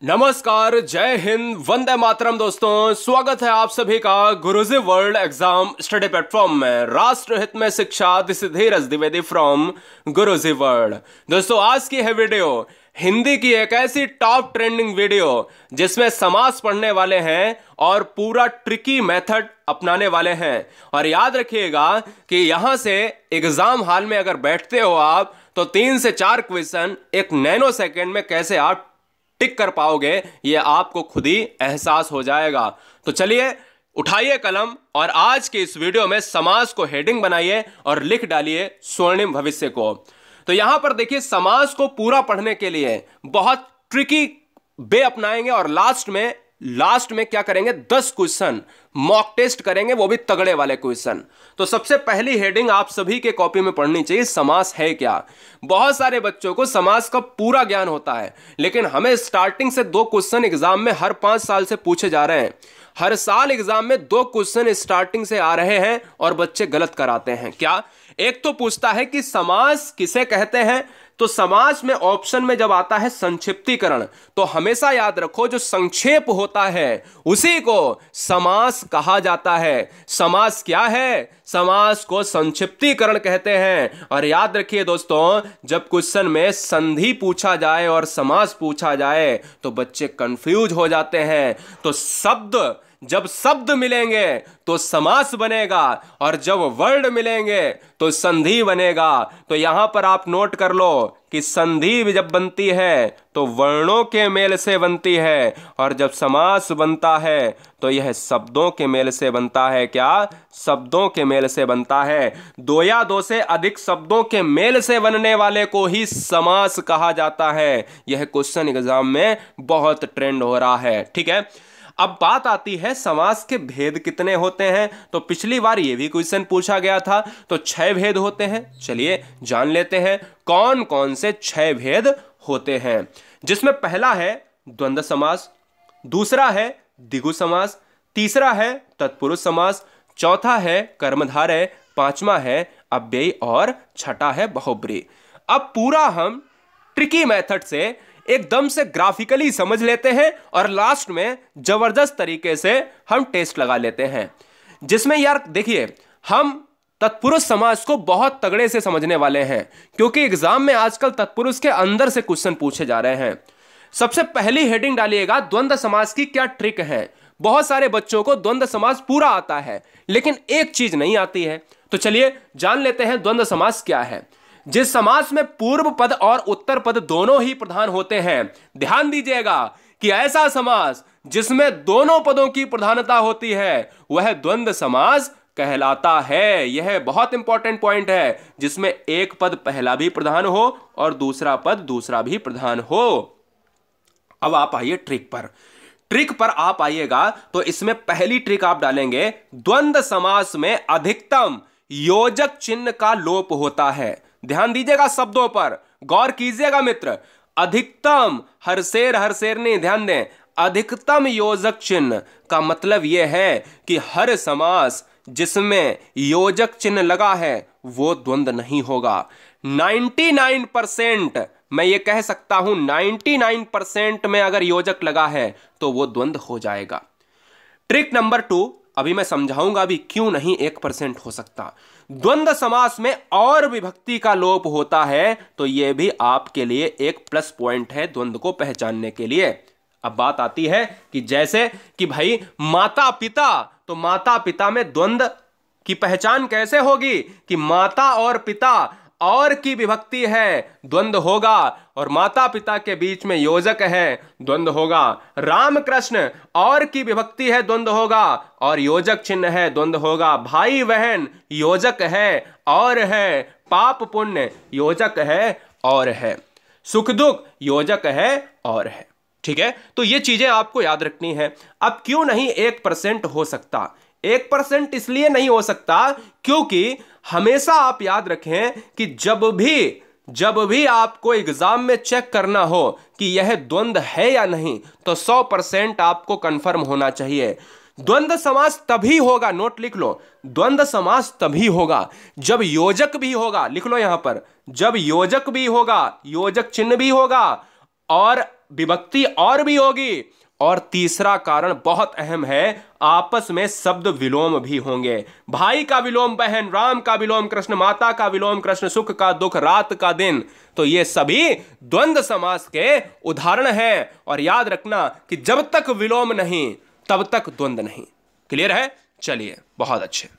नमस्कार, जय हिंद, वंदे मातरम। दोस्तों, स्वागत है आप सभी का गुरुजी वर्ल्ड एग्जाम स्टडी प्लेटफॉर्म में। राष्ट्र हित में शिक्षा, this is Dheeraj Dwivedi from Guruji world. दोस्तों, आज की है वीडियो हिंदी की एक ऐसी टॉप ट्रेंडिंग वीडियो जिसमें समास पढ़ने वाले हैं और पूरा ट्रिकी मेथड अपनाने वाले हैं। और याद रखिएगा कि यहां से एग्जाम हॉल में अगर बैठते हो आप तो 3 से 4 क्वेश्चन एक नैनो सेकेंड में कैसे आप टिक कर पाओगे ये आपको खुद ही एहसास हो जाएगा। तो चलिए, उठाइए कलम और आज के इस वीडियो में समास को हेडिंग बनाइए और लिख डालिए स्वर्णिम भविष्य को। तो यहां पर देखिए, समास को पूरा पढ़ने के लिए बहुत ट्रिकी वे अपनाएंगे और लास्ट में क्या करेंगे, 10 क्वेश्चन मॉक टेस्ट करेंगे, वो भी तगड़े वाले क्वेश्चन। तो सबसे पहली हेडिंग आप सभी के कॉपी में पढ़नी चाहिए, समास है क्या। बहुत सारे बच्चों को समास का पूरा ज्ञान होता है, लेकिन हमें स्टार्टिंग से 2 क्वेश्चन एग्जाम में हर 5 साल से पूछे जा रहे हैं। हर साल एग्जाम में 2 क्वेश्चन स्टार्टिंग से आ रहे हैं और बच्चे गलत कराते हैं। क्या? एक तो पूछता है कि समास किसे कहते हैं। तो समास में ऑप्शन में जब आता है संक्षिप्तीकरण, तो हमेशा याद रखो जो संक्षेप होता है उसी को समास कहा जाता है। समास क्या है? समास को संक्षिप्तीकरण कहते हैं। और याद रखिए दोस्तों, जब क्वेश्चन में संधि पूछा जाए और समास पूछा जाए तो बच्चे कंफ्यूज हो जाते हैं। तो जब शब्द मिलेंगे तो समास बनेगा और जब वर्ड मिलेंगे तो संधि बनेगा। तो यहां पर आप नोट कर लो कि संधि जब बनती है तो वर्णों के मेल से बनती है और जब समास बनता है तो यह शब्दों के मेल से बनता है। क्या? शब्दों के मेल से बनता है। 2 या 2 से अधिक शब्दों के मेल से बनने वाले को ही समास कहा जाता है। यह क्वेश्चन एग्जाम में बहुत ट्रेंड हो रहा है। ठीक है, अब बात आती है समास के भेद कितने होते हैं। तो पिछली बार ये भी क्वेश्चन पूछा गया था, तो 6 भेद होते हैं। चलिए जान लेते हैं कौन कौन से 6 भेद होते हैं। जिसमें पहला है द्वंद्व समास, दूसरा है द्विगु समास, तीसरा है तत्पुरुष समास, चौथा है कर्मधारय, पांचवा है अव्ययी और छठा है बहुब्रीहि। अब पूरा हम ट्रिकी मेथड से एकदम से ग्राफिकली समझ लेते हैं और लास्ट में जबरदस्त तरीके से हम टेस्ट लगा लेते हैं। जिसमें यार देखिए, हम तत्पुरुष समास को बहुत तगड़े से समझने वाले हैं क्योंकि एग्जाम में आजकल तत्पुरुष के अंदर से क्वेश्चन पूछे जा रहे हैं। सबसे पहली हेडिंग डालिएगा, द्वंद्व समास की क्या ट्रिक है। बहुत सारे बच्चों को द्वंद्व समास पूरा आता है लेकिन एक चीज नहीं आती है। तो चलिए जान लेते हैं द्वंद्व समास क्या है। जिस समास में पूर्व पद और उत्तर पद दोनों ही प्रधान होते हैं, ध्यान दीजिएगा कि ऐसा समास जिसमें दोनों पदों की प्रधानता होती है वह द्वंद्व समास कहलाता है। यह बहुत इंपॉर्टेंट पॉइंट है, जिसमें एक पद पहला भी प्रधान हो और दूसरा पद दूसरा भी प्रधान हो। अब आप आइए ट्रिक पर आप आइएगा तो इसमें पहली ट्रिक आप डालेंगे, द्वंद्व समास में अधिकतम योजक चिन्ह का लोप होता है। ध्यान दीजिएगा, शब्दों पर गौर कीजिएगा मित्र। अधिकतम, हर शेर नहीं, ध्यान दें, अधिकतम योजक चिन्ह का मतलब यह है कि हर समास जिसमें योजक चिन्ह लगा है वो द्वंद्व नहीं होगा। 99% मैं ये कह सकता हूं, 99% में अगर योजक लगा है तो वो द्वंद्व हो जाएगा। ट्रिक नंबर 2 अभी मैं समझाऊंगा भी क्यों नहीं 1% हो सकता। द्वंद्व समास में और विभक्ति का लोप होता है तो यह भी आपके लिए एक प्लस पॉइंट है द्वंद्व को पहचानने के लिए। अब बात आती है कि जैसे कि भाई माता पिता, तो माता पिता में द्वंद्व की पहचान कैसे होगी कि माता और पिता और की विभक्ति है, द्वंद्व होगा। और माता पिता के बीच में योजक है, द्वंद्व होगा। राम कृष्ण और की विभक्ति है, द्वंद्व होगा। और योजक चिन्ह है, द्वंद्व होगा। भाई बहन योजक है और है। पाप पुण्य योजक है और है। सुख दुख योजक है और है। ठीक है, तो ये चीजें आपको याद रखनी है। अब क्यों नहीं 1% हो सकता? 1% इसलिए नहीं हो सकता क्योंकि हमेशा आप याद रखें कि जब भी आपको एग्जाम में चेक करना हो कि यह द्वंद्व है या नहीं तो 100% आपको कंफर्म होना चाहिए। द्वंद्व समास तभी होगा, नोट लिख लो, द्वंद्व समास तभी होगा जब योजक भी होगा। लिख लो यहां पर, जब योजक भी होगा, योजक चिन्ह भी होगा और विभक्ति और भी होगी। और तीसरा कारण बहुत अहम है, आपस में शब्द विलोम भी होंगे। भाई का विलोम बहन, राम का विलोम कृष्ण, माता का विलोम कृष्ण, सुख का दुख, रात का दिन। तो ये सभी द्वंद्व समास के उदाहरण हैं। और याद रखना कि जब तक विलोम नहीं तब तक द्वंद्व नहीं। क्लियर है? चलिए, बहुत अच्छे।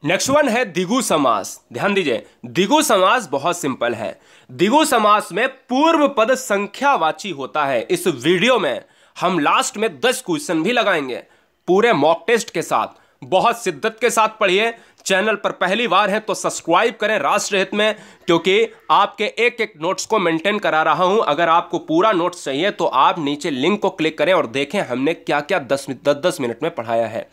नेक्स्ट वन है द्विगु समास। ध्यान दीजिए, द्विगु समास बहुत सिंपल है। द्विगु समास में पूर्व पद संख्यावाची होता है। इस वीडियो में हम लास्ट में 10 क्वेश्चन भी लगाएंगे पूरे मॉक टेस्ट के साथ। बहुत शिद्दत के साथ पढ़िए। चैनल पर पहली बार है तो सब्सक्राइब करें राष्ट्र हित में, क्योंकि आपके एक एक नोट्स को मेंटेन करा रहा हूं। अगर आपको पूरा नोट्स चाहिए तो आप नीचे लिंक को क्लिक करें और देखें हमने क्या क्या 10 मिनट में पढ़ाया है।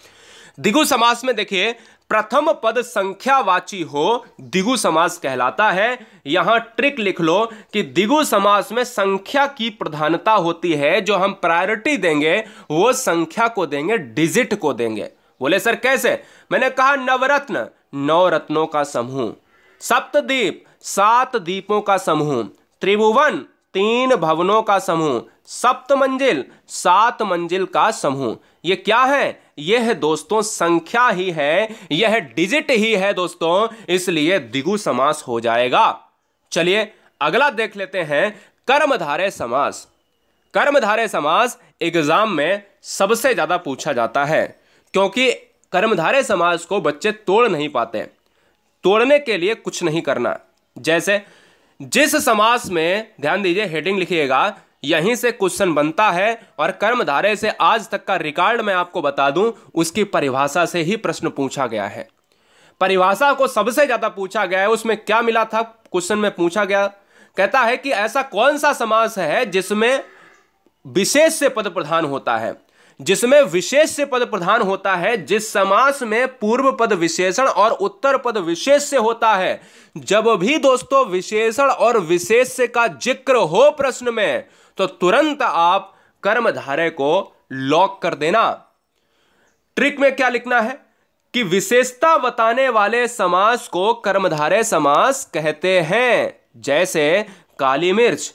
द्विगु समास में देखिए, प्रथम पद संख्यावाची हो द्विगु समास कहलाता है। यहां ट्रिक लिख लो कि द्विगु समास में संख्या की प्रधानता होती है। जो हम प्रायोरिटी देंगे वो संख्या को देंगे, डिजिट को देंगे। बोले सर कैसे? मैंने कहा नवरत्न 9 रत्नों का समूह, सप्तद्वीप 7 द्वीपों का समूह, त्रिभुवन 3 भवनों का समूह, सप्त मंजिल 7 मंजिल का समूह। ये क्या है? यह है दोस्तों संख्या ही है, यह डिजिट ही है दोस्तों, इसलिए द्विगु समास हो जाएगा। चलिए अगला देख लेते हैं, कर्मधारय समास। कर्मधारय समास एग्जाम में सबसे ज्यादा पूछा जाता है, क्योंकि कर्मधारय समास को बच्चे तोड़ नहीं पाते। तोड़ने के लिए कुछ नहीं करना। जैसे जिस समास में, ध्यान दीजिए हेडिंग लिखिएगा, यहीं से क्वेश्चन बनता है। और कर्मधारय से आज तक का रिकॉर्ड मैं आपको बता दूं, उसकी परिभाषा से ही प्रश्न पूछा गया है। परिभाषा को सबसे ज्यादा पूछा गया है। उसमें क्या मिला था? क्वेश्चन में पूछा गया, कहता है कि ऐसा कौन सा समास है जिसमें विशेष से पद प्रधान होता है। जिसमें विशेष से पद प्रधान होता है, जिस समास में पूर्व पद विशेषण और उत्तर पद विशेष से होता है। जब भी दोस्तों विशेषण और विशेष से का जिक्र हो प्रश्न में, तो तुरंत आप कर्मधारय को लॉक कर देना। ट्रिक में क्या लिखना है कि विशेषता बताने वाले समास को कर्मधारय समास कहते हैं। जैसे काली मिर्च,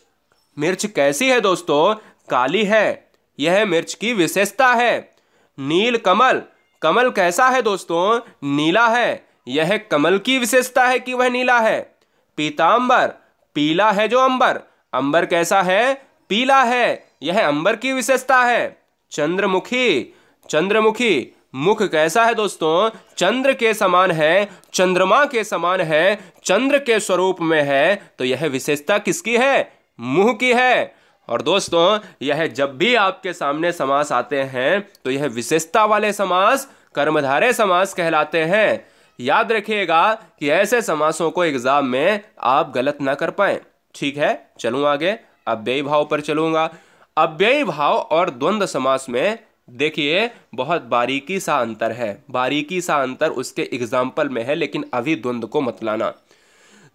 मिर्च कैसी है दोस्तों? काली है, यह मिर्च की विशेषता है। नील कमल, कमल कैसा है दोस्तों? नीला है, यह कमल की विशेषता है कि वह नीला है। पीतांबर, पीला है जो अंबर, अंबर कैसा है? पीला है, यह अंबर की विशेषता है। चंद्रमुखी, चंद्रमुखी मुख कैसा है दोस्तों? चंद्र के समान है, चंद्रमा के समान है, चंद्र के स्वरूप में है। तो यह विशेषता किसकी है? मुंह की है। और दोस्तों यह जब भी आपके सामने समास आते हैं तो यह विशेषता वाले समास कर्मधारय समास कहलाते हैं। याद रखिएगा कि ऐसे समासों को एग्जाम में आप गलत ना कर पाए। ठीक है, चलूं आगे। अव्ययी भाव पर चलूंगा। अव्ययी भाव और द्वंद्व समास में देखिए बहुत बारीकी सा अंतर है। बारीकी सा अंतर उसके एग्जाम्पल में है, लेकिन अभी द्वंद्व को मत लाना।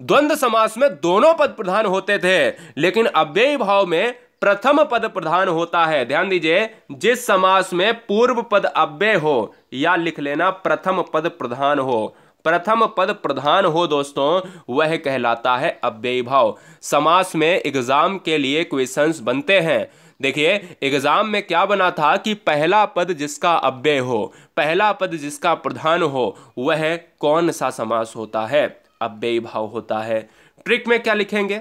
द्वंद्व समास में दोनों पद प्रधान होते थे, लेकिन अव्ययी भाव में प्रथम पद प्रधान होता है। ध्यान दीजिए, जिस समास में पूर्व पद अव्यय हो, या लिख लेना प्रथम पद प्रधान हो, प्रथम पद प्रधान हो दोस्तों, वह कहलाता है अव्ययी भाव। समास में एग्जाम के लिए क्वेश्चंस बनते हैं। देखिए एग्जाम में क्या बना था कि पहला पद जिसका अव्यय हो, पहला पद जिसका प्रधान हो, वह कौन सा समास होता है? अव्ययी भाव होता है। ट्रिक में क्या लिखेंगे?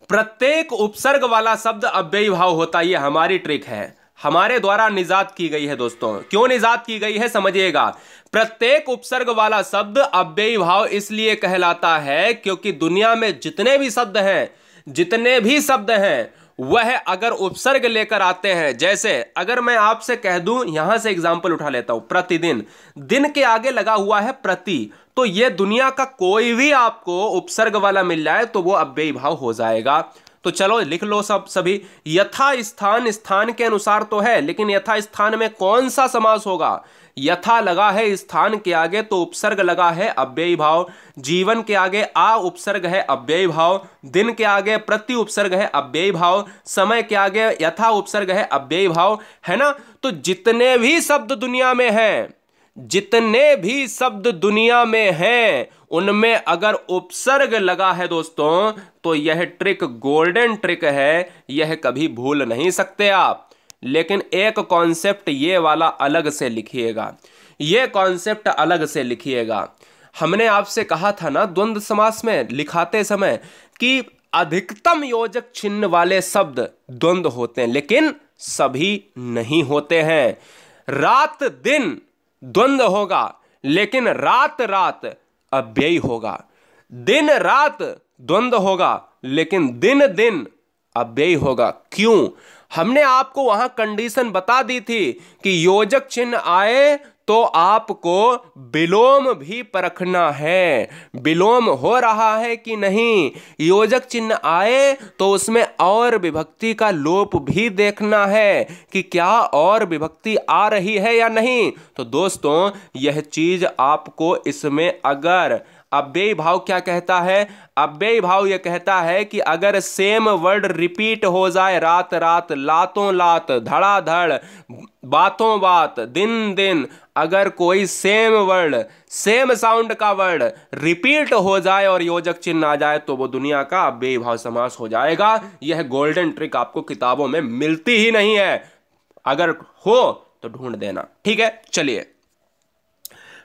प्रत्येक उपसर्ग वाला शब्द अव्ययी भाव होता है। ये हमारी ट्रिक है, हमारे द्वारा निजात की गई है दोस्तों। क्यों निजात की गई है समझिएगा। प्रत्येक उपसर्ग वाला शब्द अव्ययी भाव इसलिए कहलाता है क्योंकि दुनिया में जितने भी शब्द हैं वह अगर उपसर्ग लेकर आते हैं, जैसे अगर मैं आपसे कह दूं, यहां से एग्जांपल उठा लेता हूं, प्रतिदिन, दिन के आगे लगा हुआ है प्रति, तो यह दुनिया का कोई भी आपको उपसर्ग वाला मिल जाए तो वो अव्ययी भाव हो जाएगा। तो चलो लिख लो सभी। यथा स्थान, स्थान के अनुसार तो है, लेकिन यथा स्थान में कौन सा समास होगा? यथा लगा है स्थान के आगे तो उपसर्ग लगा है अव्ययी भाव। जीवन के आगे आ उपसर्ग है अव्ययी भाव। दिन के आगे प्रति उपसर्ग है अव्ययी भाव। समय के आगे यथा उपसर्ग है अव्ययी भाव, है ना। तो जितने भी शब्द दुनिया में हैं, जितने भी शब्द दुनिया में हैं उनमें अगर उपसर्ग लगा है दोस्तों तो यह ट्रिक गोल्डन ट्रिक है, यह कभी भूल नहीं सकते आप। लेकिन एक कॉन्सेप्ट ये वाला अलग से लिखिएगा, ये कॉन्सेप्ट अलग से लिखिएगा। हमने आपसे कहा था ना द्वंद्व समास में लिखाते समय कि अधिकतम योजक चिन्ह वाले शब्द द्वंद्व होते हैं, लेकिन सभी नहीं होते हैं। रात दिन द्वंद्व होगा, लेकिन रात रात अव्ययी होगा। दिन रात द्वंद्व होगा, लेकिन दिन दिन अव्ययी होगा। क्यों? हमने आपको वहां कंडीशन बता दी थी कि योजक चिन्ह आए तो आपको विलोम भी परखना है, विलोम हो रहा है कि नहीं। योजक चिन्ह आए तो उसमें और विभक्ति का लोप भी देखना है कि क्या और विभक्ति आ रही है या नहीं। तो दोस्तों यह चीज आपको इसमें अगर अव्ययी भाव क्या कहता है, अव्ययी भाव यह कहता है कि अगर सेम वर्ड रिपीट हो जाए, रात रात, लातों लात, धड़ाधड़, बातों बात, दिन दिन, अगर कोई सेम वर्ड, सेम साउंड का वर्ड रिपीट हो जाए और योजक चिन्ह आ जाए तो वो दुनिया का अव्ययी भाव समास हो जाएगा। यह गोल्डन ट्रिक आपको किताबों में मिलती ही नहीं है, अगर हो तो ढूंढ देना। ठीक है, चलिए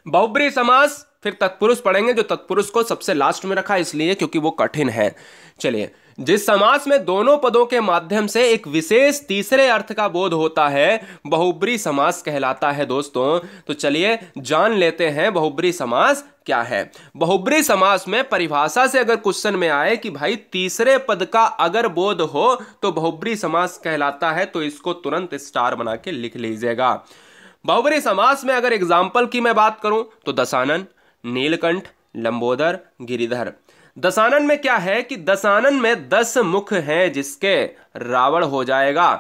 बहुब्रीहि समास, फिर तत्पुरुष पढ़ेंगे। जो तत्पुरुष को सबसे लास्ट में रखा इसलिए क्योंकि वो कठिन है। चलिए, जिस समास में दोनों पदों के माध्यम से एक विशेष तीसरे अर्थ का बोध होता है बहुब्रीहि समास कहलाता है दोस्तों। तो चलिए जान लेते हैं बहुब्रीहि समास क्या है। बहुब्रीहि समास में परिभाषा से अगर क्वेश्चन में आए कि भाई तीसरे पद का अगर बोध हो तो बहुब्रीहि समास कहलाता है, तो इसको तुरंत स्टार बना के लिख लीजिएगा। बहुब्रीहि समास में अगर एग्जाम्पल की मैं बात करूं तो दशानन, नीलकंठ, लंबोदर, गिरिधर। दशानन में क्या है कि दशानन में 10 मुख हैं जिसके रावण हो जाएगा।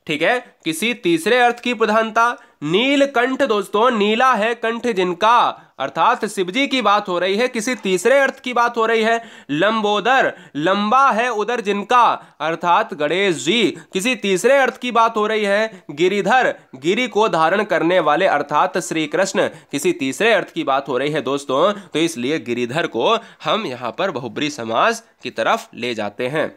ठीक है, किसी तीसरे अर्थ की प्रधानता। नीलकंठ दोस्तों, नीला है कंठ जिनका, अर्थात शिवजी की बात हो रही है, किसी तीसरे अर्थ की बात हो रही है। लंबोदर, लंबा है उदर जिनका, अर्थात गणेश जी, किसी तीसरे अर्थ की बात हो रही है। गिरिधर, गिरि को धारण करने वाले अर्थात श्री कृष्ण, किसी तीसरे अर्थ की बात हो रही है दोस्तों। तो इसलिए गिरिधर को हम यहां पर बहुब्रीहि समास की तरफ ले जाते हैं।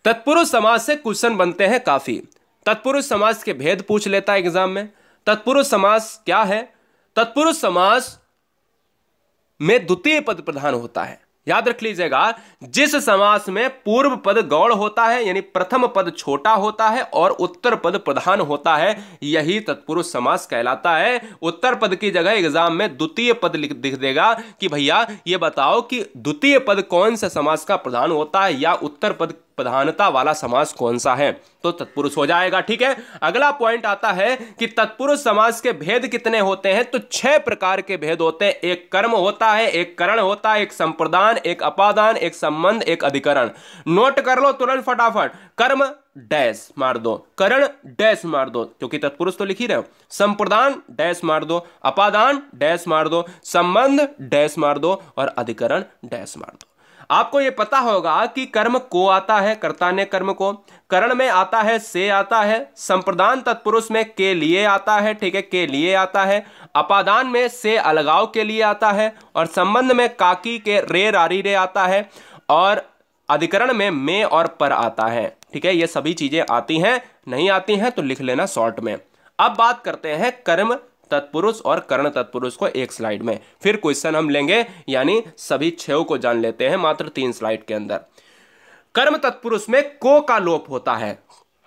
तत्पुरुष समास से क्वेश्चन बनते हैं काफी। तत्पुरुष समास के भेद पूछ लेता है एग्जाम में। तत्पुरुष समास क्या है? तत्पुरुष समास में द्वितीय पद प्रधान होता है। याद रख लीजिएगा, जिस समास में पूर्व पद गौड़ होता है यानी प्रथम पद छोटा होता है और उत्तर पद प्रधान होता है, यही तत्पुरुष समास कहलाता है। उत्तर पद की जगह एग्जाम में द्वितीय पद लिख देगा कि भैया ये बताओ कि द्वितीय पद कौन सा समास का प्रधान होता है या उत्तर पद प्रधानता वाला समास कौन सा है, तो तत्पुरुष हो जाएगा। ठीक है, अगला पॉइंट आता है कि तत्पुरुष समास के भेद कितने होते हैं, तो 6 प्रकार के भेद होते हैं। एक कर्म होता है, एक करण होता है, एक संप्रदान, एक अपादान, एक संबंध, एक अधिकरण। नोट कर लो तुरंत फटाफट। कर्म डैश मार दो, करण डैश मार दो क्योंकि तत्पुरुष तो लिख ही रहे हो, संप्रदान डैश मार दो, अपादान डैश मार दो, संबंध डैश मार दो और अधिकरण डैश मार दो। आपको यह पता होगा कि कर्म को आता है, कर्ता ने कर्म को, करण में आता है से आता है, संप्रदान तत्पुरुष में के लिए आता है, ठीक है, के लिए आता है, अपादान में से अलगाव के लिए आता है और संबंध में काकी के रे रारी रे आता है और अधिकरण में और पर आता है। ठीक है, ये सभी चीजें आती हैं, नहीं आती हैं तो लिख लेना शॉर्ट में। अब बात करते हैं कर्म तत्पुरुष और कर्ण तत्पुरुष को एक स्लाइड में, फिर क्वेश्चन हम लेंगे, यानी सभी 6 को जान लेते हैं मात्र 3 स्लाइड के अंदर। कर्म तत्पुरुष में को का लोप होता है,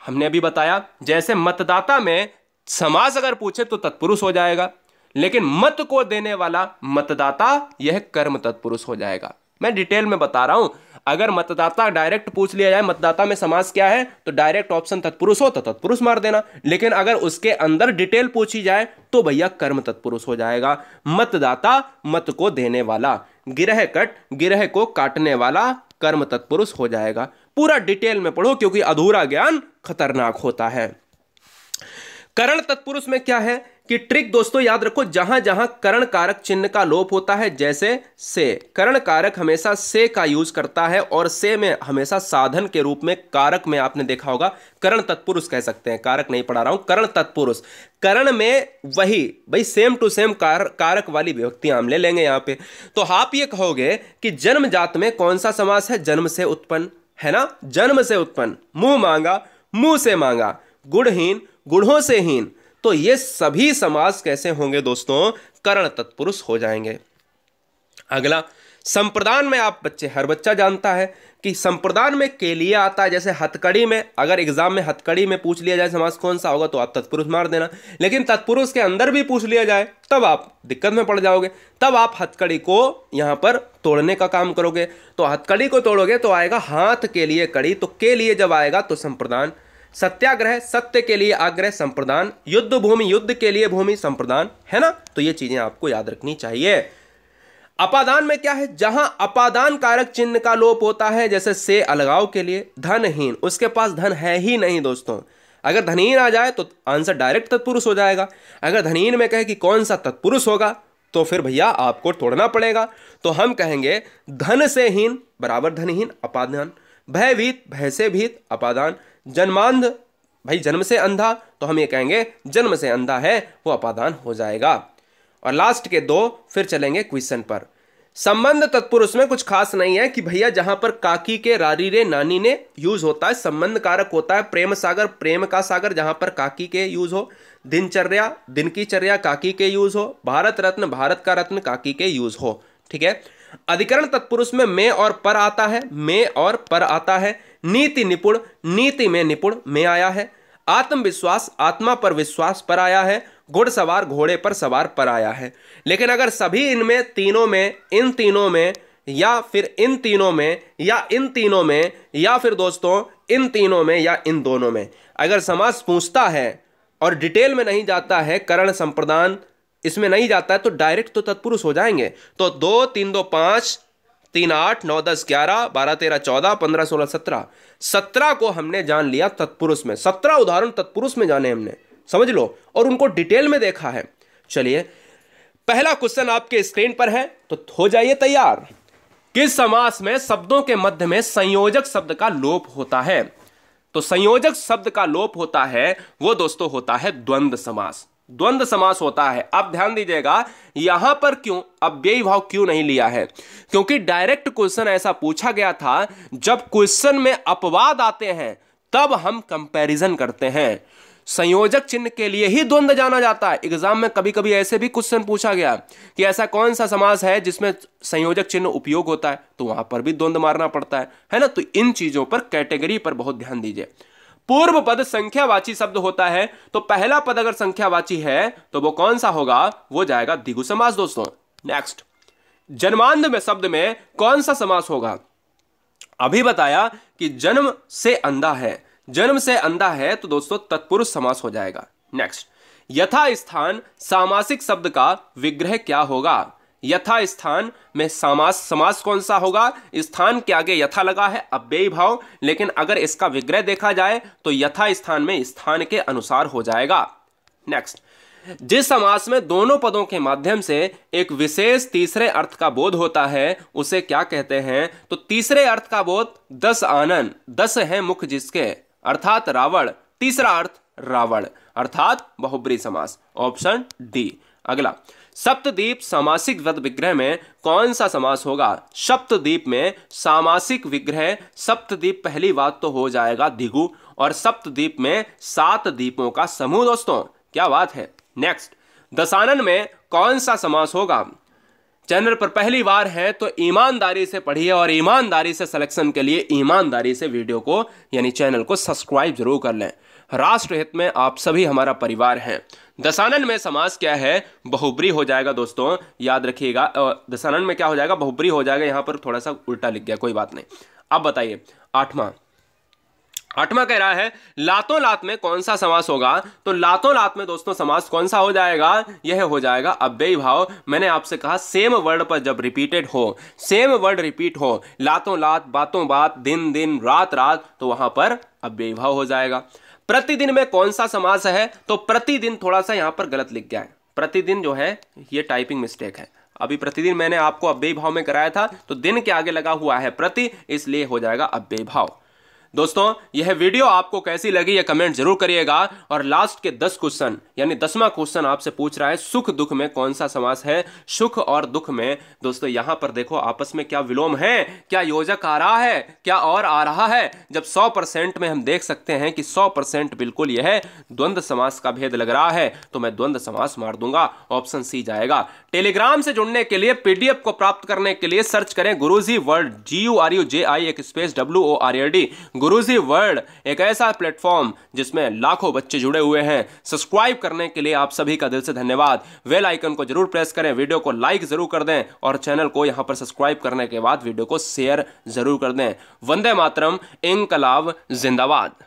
हमने अभी बताया। जैसे मतदाता में समास अगर पूछे तो तत्पुरुष हो जाएगा, लेकिन मत को देने वाला मतदाता यह कर्म तत्पुरुष हो जाएगा। मैं डिटेल में बता रहा हूं, अगर मतदाता डायरेक्ट पूछ लिया जाए मतदाता में समास क्या है तो डायरेक्ट ऑप्शन तत्पुरुष हो तो तत्पुरुष मार देना, लेकिन अगर उसके अंदर डिटेल पूछी जाए तो भैया कर्म तत्पुरुष हो जाएगा। मतदाता मत को देने वाला, गिरह कट गिरह को काटने वाला कर्म तत्पुरुष हो जाएगा। पूरा डिटेल में पढ़ो क्योंकि अधूरा ज्ञान खतरनाक होता है। करण तत्पुरुष में क्या है कि ट्रिक दोस्तों याद रखो, जहां जहां करण कारक चिन्ह का लोप होता है, जैसे से, करण कारक हमेशा से का यूज करता है और से में हमेशा साधन के रूप में, कारक में आपने देखा होगा करण तत्पुरुष कह सकते हैं, कारक नहीं पढ़ा रहा हूं, करण तत्पुरुष। करण में वही भाई सेम टू सेम कारक वाली विभक्तियां हम ले लेंगे यहां पे। तो आप ये कहोगे कि जन्मजात में कौन सा समास है, जन्म से उत्पन्न, है ना, जन्म से उत्पन्न, मुंह मांगा, मुंह से मांगा, गुणहीन, गुणों से हीन, तो ये सभी समास कैसे होंगे दोस्तों, करण तत्पुरुष हो जाएंगे। अगला संप्रदान में आप बच्चे, हर बच्चा जानता है कि संप्रदान में के लिए आता है, जैसे हथकड़ी में, अगर एग्जाम में हथकड़ी में पूछ लिया जाए समास कौन सा होगा तो आप तत्पुरुष मार देना, लेकिन तत्पुरुष के अंदर भी पूछ लिया जाए तब आप दिक्कत में पड़ जाओगे, तब आप हथकड़ी को यहां पर तोड़ने का काम करोगे। तो हथकड़ी को तोड़ोगे तो आएगा हाथ के लिए कड़ी, तो के लिए जब आएगा तो संप्रदान। सत्याग्रह, सत्य के लिए आग्रह, संप्रदान। युद्ध भूमि, युद्ध के लिए भूमि, संप्रदान, है ना। तो ये चीजें आपको याद रखनी चाहिए। अपादान में क्या है, जहां अपादान कारक चिन्ह का लोप होता है, जैसे से अलगाव के लिए, धनहीन, उसके पास धन है ही नहीं दोस्तों, अगर धनहीन आ जाए तो आंसर डायरेक्ट तत्पुरुष हो जाएगा। अगर धनहीन में कहे कि कौन सा तत्पुरुष होगा तो फिर भैया आपको तोड़ना पड़ेगा, तो हम कहेंगे धन से हीन बराबर धनहीन, अपादान। भयभीत, भय से भीत, अपादान। जन्मांध, भाई जन्म से अंधा, तो हम ये कहेंगे जन्म से अंधा है, वो अपादान हो जाएगा। और लास्ट के दो फिर चलेंगे क्वेश्चन पर। संबंध तत्पुरुष में कुछ खास नहीं है कि भैया जहां पर काकी के, रारी रे, नानी ने यूज होता है, संबंध कारक होता है। प्रेम सागर, प्रेम का सागर, जहां पर काकी के यूज हो। दिनचर्या, दिन की चर्या, काकी के यूज हो। भारत रत्न, भारत का रत्न, काकी के यूज हो, ठीक है। अधिकरण तत्पुरुष में में और पर आता है, में और पर आता है। नीति निपुण, नीति में निपुण में आया है। आत्मविश्वास, आत्मा पर विश्वास पर आया है। घुड़सवार, घोड़े पर सवार पर आया है। लेकिन अगर सभी इनमें, तीनों में, इन तीनों में, या फिर इन तीनों में, या इन तीनों में, या फिर दोस्तों इन तीनों में, या इन दोनों में, अगर समास पूछता है और डिटेल में नहीं जाता है, करण संप्रदान इसमें नहीं जाता है, तो डायरेक्ट तो तत्पुरुष हो जाएंगे। तो 2 3 2 5 3 8 9 10 11 12 13 14 15 16 17 17 को हमने जान लिया तत्पुरुष में। 17 उदाहरण तत्पुरुष में जाने हमने, समझ लो, और उनको डिटेल में देखा है। चलिए पहला क्वेश्चन आपके स्क्रीन पर है, तो हो जाइए तैयार। किस समास में शब्दों के मध्य में संयोजक शब्द का लोप होता है? तो संयोजक शब्द का लोप होता है वो दोस्तों होता है द्वंद्व समास। द्वंद्व समास होता है। अब ध्यान दीजिएगा यहां पर क्यों अव्ययी भाव क्यों नहीं लिया है, क्योंकि डायरेक्ट क्वेश्चन ऐसा पूछा गया था, जब क्वेश्चन में अपवाद आते हैं तब हम कंपैरिजन करते हैं। संयोजक चिन्ह के लिए ही द्वंद्व जाना जाता है। एग्जाम में कभी कभी ऐसे भी क्वेश्चन पूछा गया कि ऐसा कौन सा समास है जिसमें संयोजक चिन्ह उपयोग होता है, तो वहां पर भी द्वंद्व मारना पड़ता है ना। तो इन चीजों पर, कैटेगरी पर बहुत ध्यान दीजिए। पूर्व पद संख्यावाची शब्द होता है, तो पहला पद अगर संख्यावाची है तो वो कौन सा होगा, वो जाएगा द्विगु समास दोस्तों। नेक्स्ट, जन्मांध में शब्द में कौन सा समास होगा? अभी बताया कि जन्म से अंधा है, जन्म से अंधा है तो दोस्तों तत्पुरुष समास हो जाएगा। नेक्स्ट, यथा स्थान सामासिक शब्द का विग्रह क्या होगा? यथा स्थान में समास कौन सा होगा? स्थान के आगे यथा लगा है, अव्ययी भाव, लेकिन अगर इसका विग्रह देखा जाए तो यथा स्थान में स्थान के अनुसार हो जाएगा। नेक्स्ट, जिस समास में दोनों पदों के माध्यम से एक विशेष तीसरे अर्थ का बोध होता है उसे क्या कहते हैं? तो तीसरे अर्थ का बोध 10 आनन, 10 है मुख जिसके, अर्थात रावण। तीसरा अर्थ रावण, अर्थात बहुब्री समास, ऑप्शन डी। अगला, सप्तद्वीप सामासिक वद विग्रह में कौन सा समास होगा? सप्तद्वीप में सामासिक विग्रह, सप्तद्वीप पहली बात तो हो जाएगा द्विगु, और सप्तद्वीप में 7 द्वीपों का समूह दोस्तों, क्या बात है। नेक्स्ट, दशानन में कौन सा समास होगा? चैनल पर पहली बार है तो ईमानदारी से पढ़िए, और ईमानदारी से सिलेक्शन के लिए ईमानदारी से वीडियो को यानी चैनल को सब्सक्राइब जरूर कर लें। राष्ट्रहित में आप सभी हमारा परिवार हैं। दशानन में समास क्या है? बहुब्री हो जाएगा दोस्तों, याद रखिएगा। दशानन में क्या हो जाएगा? बहुब्री हो जाएगा। यहां पर थोड़ा सा उल्टा लिख गया, कोई बात नहीं। अब बताइए आठवां कह रहा है लातों लात में कौन सा समास होगा। तो लातों लात में दोस्तों समास कौन सा हो जाएगा, यह हो जाएगा अव्ययी भाव। मैंने आपसे कहा सेम वर्ड पर जब रिपीटेड हो, सेम वर्ड रिपीट हो, लातों लात, बातों बात, दिन दिन, रात रात, तो वहां पर अव्ययी भाव हो जाएगा। प्रतिदिन में कौन सा समास है, तो प्रतिदिन थोड़ा सा यहां पर गलत लिख गया है। प्रतिदिन जो है ये टाइपिंग मिस्टेक है। अभी प्रतिदिन मैंने आपको अव्ययी भाव में कराया था, तो दिन के आगे लगा हुआ है प्रति, इसलिए हो जाएगा अव्ययी भाव। दोस्तों यह वीडियो आपको कैसी लगी यह कमेंट जरूर करिएगा। और लास्ट के 10 क्वेश्चन यानी 10वां क्वेश्चन आपसे पूछ रहा है सुख दुख में कौन सा समास है। सुख और दुख में दोस्तों यहां पर देखो आपस में क्या विलोम है, क्या योजक आ रहा है, क्या और आ रहा है। जब 100% में हम देख सकते हैं कि 100% बिल्कुल यह द्वंद्व समास का भेद लग रहा है, तो मैं द्वंद्व समास मार दूंगा, ऑप्शन सी जाएगा। टेलीग्राम से जुड़ने के लिए, पीडीएफ को प्राप्त करने के लिए सर्च करें गुरुजी वर्ल्ड, GURUJI एक स्पेस WORLD। गुरुजी वर्ल्ड एक ऐसा प्लेटफॉर्म जिसमें लाखों बच्चे जुड़े हुए हैं। सब्सक्राइब करने के लिए आप सभी का दिल से धन्यवाद। बेल आइकन को जरूर प्रेस करें, वीडियो को लाइक जरूर कर दें और चैनल को यहां पर सब्सक्राइब करने के बाद वीडियो को शेयर जरूर कर दें। वंदे मातरम, इंकलाब जिंदाबाद।